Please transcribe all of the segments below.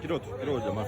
Kidogo jamaa.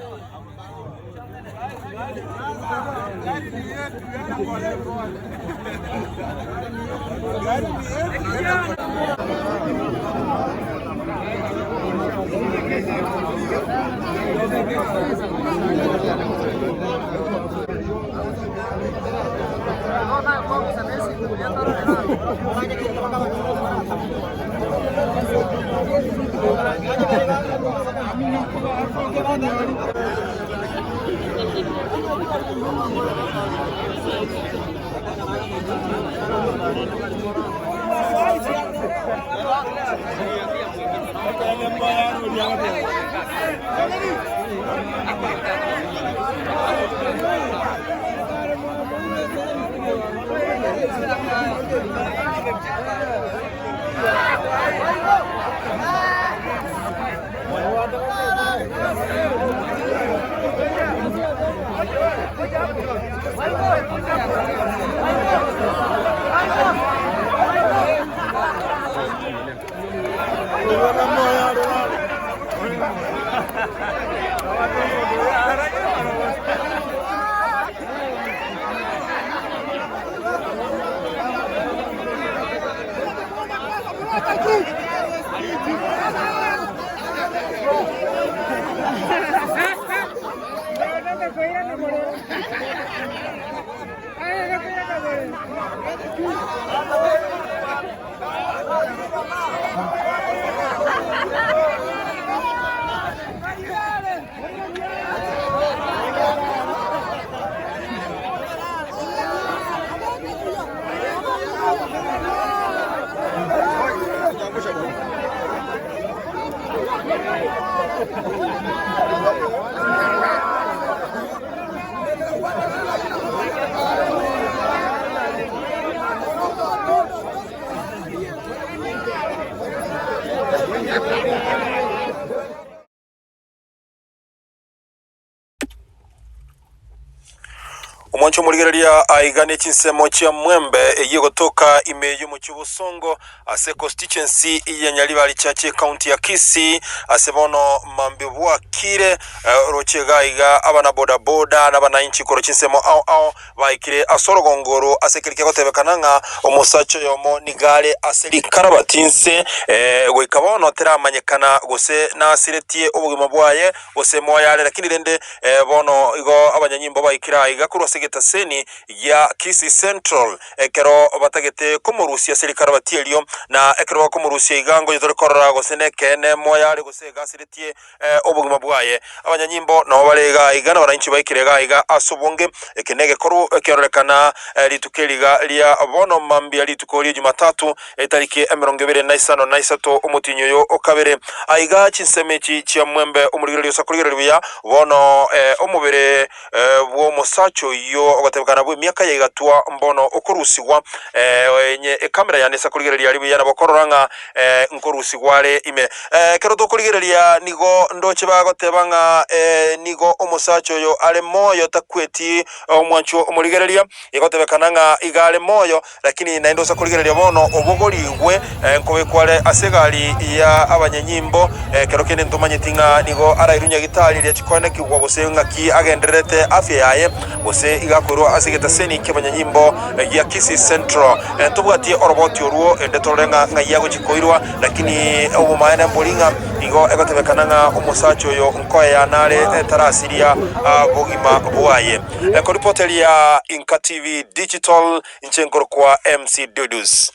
Omwancho muligereria aigane chinsemo chia mwembe eye gotoka imeyo mu Kibusongo ase constituency ya Nyalibali chache county ya Kisii asebono mambe bwakire rochegaiga abana boda boda n'abananchi koro chinsemo ao baikire asorogongoro asekirike gotebekananga omusacho yomo nigale aseri karabatinse goikabono teramanyekana gose nasiretie obugima bwaye gose moyale lakini rende bono igo abanyanyimbo baikira iga kurose seni ya Kisii Central ekero batagete komurusia serikali batielio na ekero komurusia igango yitorokorora gosene kene moyale gose gasiritie obugima bwaye abanyanyimbo no balega igana baranchi baikirega iga asubunge ekenege koru ekerekana litukeliga lia bono mambia litukoli Jumatatu etariki 25 umutinyo yo okabere aiga chinsemechi chia mwembe umurigiro sakuligiribya bono omubere bwo musacho yo ogatebukana bwe myaka yegatwa mbono okurusigwa enye kamera yanesa kuligereria libi yana bokororanga nkorusigwale ime kero to kuligereria nigo ndoche bagotebanga nigo omusacho yo ale moyo takweti omwancho omuligereria igotebekananga igale moyo lakini naendo sa kuligereria bono obogoligwe nkobekwale asegali ya abanyanyimbo kero kene ntomanyetinga nigo arairunya gitali lya chikone kigwa gosenga ki agenderete afya yaye gose igakoro asigeta seni kebanyanyimbo ya Kisii Central tubwati oroboti oruo ndetorenga ngayago chikoirwa lakini obumaana mbolinga igo egotebekana nga omusacho yo nkoya yanale tarasiria bogima bwaye. Ko reporter ya Inka TV Digital Nchenkoro kwa MC Dudus.